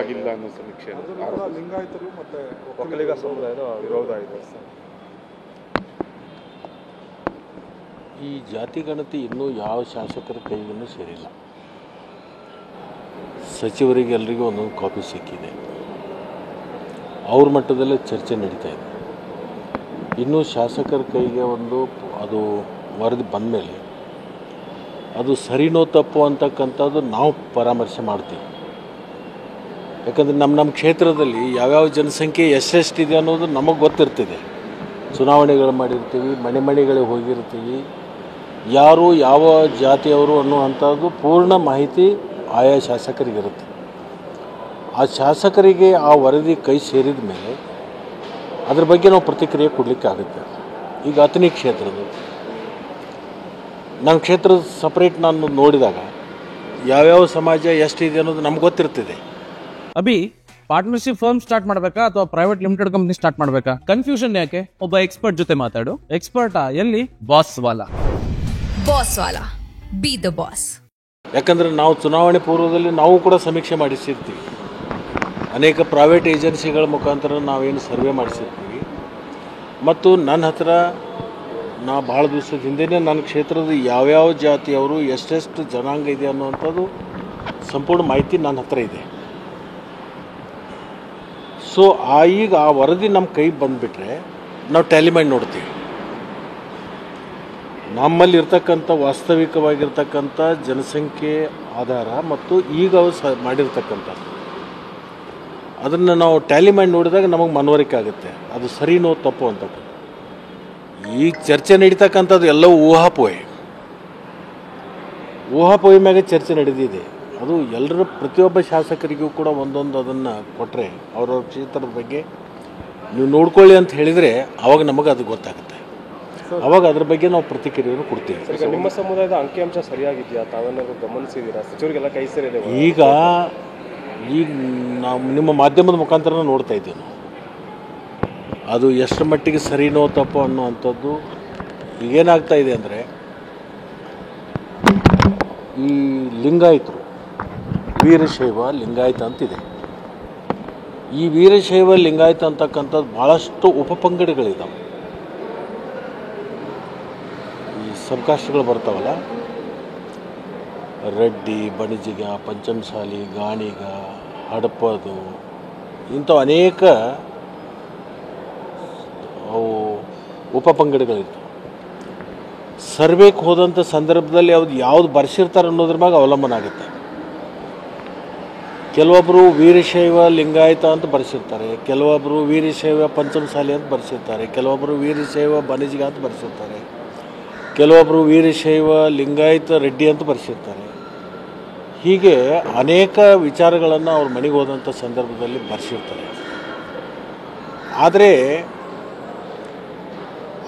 ಆಗಿಲ್ಲ ಅನ್ನೋ ಸಮೀಕ್ಷೆ ಲಿಂಗಾಯತರು ಮತ್ತು ಒಕ್ಕಲಿಗ ಸಮುದಾಯದ ವಿರೋಧ ಇದೆ ಸರ್. ಈ ಜಾತಿ ಗಣತಿ ಇನ್ನೂ ಯಾವ ಶಾಸಕರ ಕೈಗೂ ಸೇರಿಲ್ಲ. ಸಚಿವರಿಗೆ ಎಲ್ರಿಗೂ ಒಂದೊಂದು ಕಾಪಿ ಸಿಕ್ಕಿದೆ. ಅವ್ರ ಮಟ್ಟದಲ್ಲೇ ಚರ್ಚೆ ನಡೀತಾ ಇದೆ. ಇನ್ನೂ ಶಾಸಕರ ಕೈಗೆ ಅದು ವರದಿ ಬಂದ ಮೇಲೆ ಅದು ಸರಿನೋ ತಪ್ಪು ಅಂತಕ್ಕಂಥದ್ದು ನಾವು ಪರಾಮರ್ಶೆ ಮಾಡ್ತೀವಿ. ಯಾಕಂದರೆ ನಮ್ಮ ಕ್ಷೇತ್ರದಲ್ಲಿ ಯಾವ್ಯಾವ ಜನಸಂಖ್ಯೆ ಎಷ್ಟೆಷ್ಟಿದೆ ಅನ್ನೋದು ನಮಗೆ ಗೊತ್ತಿರ್ತಿದೆ. ಚುನಾವಣೆಗಳು ಮಾಡಿರ್ತೀವಿ, ಮನೆಗಳಿಗೆ ಹೋಗಿರ್ತೀವಿ, ಯಾರು ಯಾವ ಜಾತಿಯವರು ಅನ್ನುವಂಥದ್ದು ಪೂರ್ಣ ಮಾಹಿತಿ ಆಯಾ ಶಾಸಕರಿಗಿರುತ್ತೆ. ಆ ಶಾಸಕರಿಗೆ ಆ ವರದಿ ಕೈ ಸೇರಿದ ಮೇಲೆ ಅದ್ರ ಬಗ್ಗೆ ನಾವು ಪ್ರತಿಕ್ರಿಯೆ ಕೊಡಲಿಕ್ಕೆ ಆಗುತ್ತೆ. ಈಗ ಅಥಣಿ ಕ್ಷೇತ್ರದ್ದು ನಮ್ಮ ಕ್ಷೇತ್ರದ ಸಪ್ರೇಟ್ ನಾನು ನೋಡಿದಾಗ ಯಾವ್ಯಾವ ಸಮಾಜ ಎಷ್ಟಿದೆ ಅನ್ನೋದು ನಮ್ಗೆ ಗೊತ್ತಿರ್ತಿದೆ. ಅಭಿ ಪಾರ್ಟ್ನರ್ಶಿಪ್ ಫರ್ಮ್ ಸ್ಟಾರ್ಟ್ ಮಾಡಬೇಕಾ ಅಥವಾ ಪ್ರೈವೇಟ್ ಲಿಮಿಟೆಡ್ ಕಂಪನಿ ಸ್ಟಾರ್ಟ್ ಮಾಡಬೇಕಾ? ಕನ್ಫ್ಯೂಷನ್ ಯಾಕೆ? ಒಬ್ಬ ಎಕ್ಸ್ಪರ್ಟ್ ಜೊತೆ ಮಾತಾಡು. ಎಕ್ಸ್ಪರ್ಟಾ? ಎಲ್ಲಿ? Boss Vala. B the boss. ಯಾಕಂದರೆ ನಾವು ಚುನಾವಣೆ ಪೂರ್ವದಲ್ಲಿ ನಾವು ಕೂಡ ಸಮೀಕ್ಷೆ ಮಾಡಿಸಿರ್ತೀವಿ. ಅನೇಕ ಪ್ರೈವೇಟ್ ಏಜೆನ್ಸಿಗಳ ಮುಖಾಂತರ ನಾವೇನು ಸರ್ವೆ ಮಾಡಿಸಿರ್ತೀವಿ. ಮತ್ತು ನನ್ನ ಹತ್ರ ನಾ ಭಾಳ ದಿವಸದ ಹಿಂದೆಯೇ ನನ್ನ ಕ್ಷೇತ್ರದ ಯಾವ್ಯಾವ ಜಾತಿಯವರು ಎಷ್ಟೆಷ್ಟು ಜನಾಂಗ ಇದೆ ಅನ್ನುವಂಥದ್ದು ಸಂಪೂರ್ಣ ಮಾಹಿತಿ ನನ್ನ ಹತ್ರ ಇದೆ. ಸೊ ಈಗ ಆ ವರದಿ ನಮ್ಮ ಕೈಗೆ ಬಂದುಬಿಟ್ರೆ ನಾವು ಟ್ಯಾಲಿ ಮಾಡಿ ನೋಡ್ತೀವಿ. ನಮ್ಮಲ್ಲಿ ಇರ್ತಕ್ಕಂಥ ವಾಸ್ತವಿಕವಾಗಿರ್ತಕ್ಕಂಥ ಜನಸಂಖ್ಯೆ ಆಧಾರ ಮತ್ತು ಈಗ ಮಾಡಿರ್ತಕ್ಕಂಥದ್ದು ಅದನ್ನು ನಾವು ಟ್ಯಾಲಿ ಮಾಡಿ ನೋಡಿದಾಗ ನಮಗೆ ಮನವರಿಕೆ ಆಗುತ್ತೆ ಅದು ಸರಿನೋ ತಪ್ಪು ಅಂತಕ್ಕಂಥ. ಈಗ ಚರ್ಚೆ ನಡೀತಕ್ಕಂಥದ್ದು ಎಲ್ಲವೂ ಊಹಾಪೋಹಿ ಮ್ಯಾಗ ಚರ್ಚೆ ನಡೆದಿದೆ. ಅದು ಎಲ್ಲರ ಪ್ರತಿಯೊಬ್ಬ ಶಾಸಕರಿಗೂ ಕೂಡ ಒಂದೊಂದು ಅದನ್ನು ಕೊಟ್ಟರೆ ಅವ್ರವ್ರ ಕ್ಷೇತ್ರದ ಬಗ್ಗೆ ನೀವು ನೋಡ್ಕೊಳ್ಳಿ ಅಂತ ಹೇಳಿದರೆ ಅವಾಗ ನಮಗೆ ಅದು ಗೊತ್ತಾಗುತ್ತೆ. ಅವಾಗ ಅದ್ರ ಬಗ್ಗೆ ನಾವು ಪ್ರತಿಕ್ರಿಯೆಯನ್ನು ಕೊಡ್ತೀವಿ. ನಿಮ್ಮ ಸಮುದಾಯದ ಅಂಕಿಅಂಶ ಸರಿಯಾಗಿದೆಯಾ? ತಾವೇನಾದ್ರು ಗಮನಿಸಿದ್ದೀರಾ? ಸಚಿವರಿಗೆಲ್ಲ ಕೈ ಸೇರಿದೆ. ಈಗ ನಾವು ನಿಮ್ಮ ಮಾಧ್ಯಮದ ಮುಖಾಂತರ ನೋಡ್ತಾ ಇದ್ದೀವಿ. ನಾವು ಅದು ಎಷ್ಟು ಮಟ್ಟಿಗೆ ಸರಿನೋ ತಪ್ಪು ಅನ್ನುವಂಥದ್ದು ಈಗೇನಾಗ್ತಾ ಇದೆ ಅಂದರೆ ಈ ಲಿಂಗಾಯತರು ವೀರಶೈವ ಲಿಂಗಾಯತ ಅಂತಿದೆ. ಈ ವೀರಶೈವ ಲಿಂಗಾಯತ ಅಂತಕ್ಕಂಥದ್ದು ಭಾಳಷ್ಟು ಉಪಪಂಗಡಗಳಿದ್ದಾವೆ. ಈ ಸಬ್ಕಾಸ್ಟ್ಗಳು ಬರ್ತಾವಲ್ಲ, ರೆಡ್ಡಿ, ಬಣಿಜಿಗ, ಪಂಚಮಸಾಲಿ, ಗಾಣಿಗ, ಹಡಪದು, ಇಂಥವು ಅನೇಕ ಅವು ಉಪಪಂಗಡಗಳಿರ್ತವೆ. ಸರ್ವೆಗೆ ಹೋದಂಥ ಸಂದರ್ಭದಲ್ಲಿ ಯಾವ್ದು ಬರ್ಸಿರ್ತಾರೆ ಅನ್ನೋದ್ರ ಮ್ಯಾಗ ಅವಲಂಬನ ಆಗುತ್ತೆ. ಕೆಲವೊಬ್ಬರು ವೀರಶೈವ ಲಿಂಗಾಯತ ಅಂತ ಬರ್ಸಿರ್ತಾರೆ, ಕೆಲವೊಬ್ಬರು ವೀರಶೈವ ಪಂಚಮಸಾಲಿ ಅಂತ ಬರ್ಸಿರ್ತಾರೆ, ಕೆಲವೊಬ್ಬರು ವೀರಶೈವ ಬಣಿಜಿಗ ಅಂತ ಬರ್ಸಿರ್ತಾರೆ, ಕೆಲವೊಬ್ಬರು ವೀರಶೈವ ಲಿಂಗಾಯತ ರೆಡ್ಡಿ ಅಂತ ಬರ್ಸಿರ್ತಾರೆ. ಹೀಗೆ ಅನೇಕ ವಿಚಾರಗಳನ್ನು ಅವ್ರ ಮನೆಗೆ ಹೋದಂಥ ಸಂದರ್ಭದಲ್ಲಿ ಬರ್ಸಿರ್ತಾರೆ. ಆದರೆ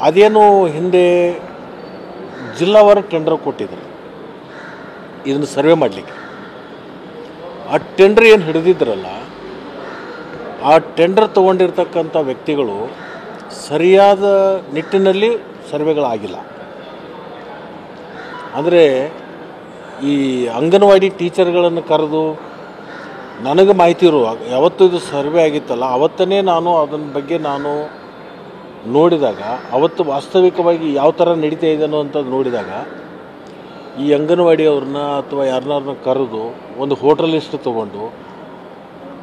ಅದೇನು ಹಿಂದೆ ಜಿಲ್ಲಾವಾರು ಟೆಂಡರ್ ಕೊಟ್ಟಿದ್ರು ಇದನ್ನು ಸರ್ವೆ ಮಾಡಲಿಕ್ಕೆ. ಆ ಟೆಂಡರ್ ಏನು ಹಿಡಿದಿದ್ರಲ್ಲ, ಆ ಟೆಂಡರ್ ತೊಗೊಂಡಿರ್ತಕ್ಕಂಥ ವ್ಯಕ್ತಿಗಳು ಸರಿಯಾದ ನಿಟ್ಟಿನಲ್ಲಿ ಸರ್ವೆಗಳಾಗಿಲ್ಲ. ಅಂದರೆ ಈ ಅಂಗನವಾಡಿ ಟೀಚರ್ಗಳನ್ನು ಕರೆದು ನನಗೆ ಮಾಹಿತಿ ಇರುವಾಗ ಯಾವತ್ತೂ ಇದು ಸರ್ವೆ ಆಗಿತ್ತಲ್ಲ ಅವತ್ತನೇ ನಾನು ಅದನ್ನ ಬಗ್ಗೆ ನಾನು ನೋಡಿದಾಗ ಅವತ್ತು ವಾಸ್ತವಿಕವಾಗಿ ಯಾವ ಥರ ನಡೀತಾ ಇದೆ ಅನ್ನೋವಂಥದ್ದು ನೋಡಿದಾಗ ಈ ಅಂಗನವಾಡಿಯವ್ರನ್ನ ಅಥವಾ ಯಾರನ್ನಾರನ್ನ ಕರೆದು ಒಂದು ಹೋಟೆಲ್ ಲಿಸ್ಟ್ ತೊಗೊಂಡು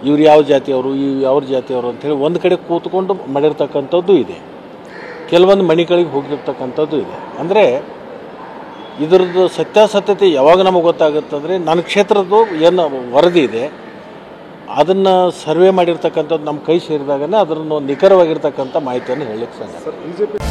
ಇವ್ರು ಯಾವ ಜಾತಿಯವರು ಯಾವ ಜಾತಿಯವರು ಅಂಥೇಳಿ ಒಂದು ಕಡೆ ಕೂತ್ಕೊಂಡು ಮಾಡಿರ್ತಕ್ಕಂಥದ್ದು ಇದೆ. ಕೆಲವೊಂದು ಮನೆಗಳಿಗೆ ಹೋಗಿರ್ತಕ್ಕಂಥದ್ದು ಇದೆ. ಅಂದರೆ ಇದರದ್ದು ಸತ್ಯಾಸತ್ಯತೆ ಯಾವಾಗ ನಮಗೆ ಗೊತ್ತಾಗುತ್ತಂದರೆ ನನ್ನ ಕ್ಷೇತ್ರದ್ದು ಏನು ವರದಿ ಇದೆ ಅದನ್ನು ಸರ್ವೆ ಮಾಡಿರ್ತಕ್ಕಂಥದ್ದು ನಮ್ಮ ಕೈ ಸೇರಿದಾಗನೇ ಅದನ್ನು ನಿಖರವಾಗಿರ್ತಕ್ಕಂಥ ಮಾಹಿತಿಯನ್ನು ಹೇಳಲಿಕ್ಕೆ ಸಾಧ್ಯ.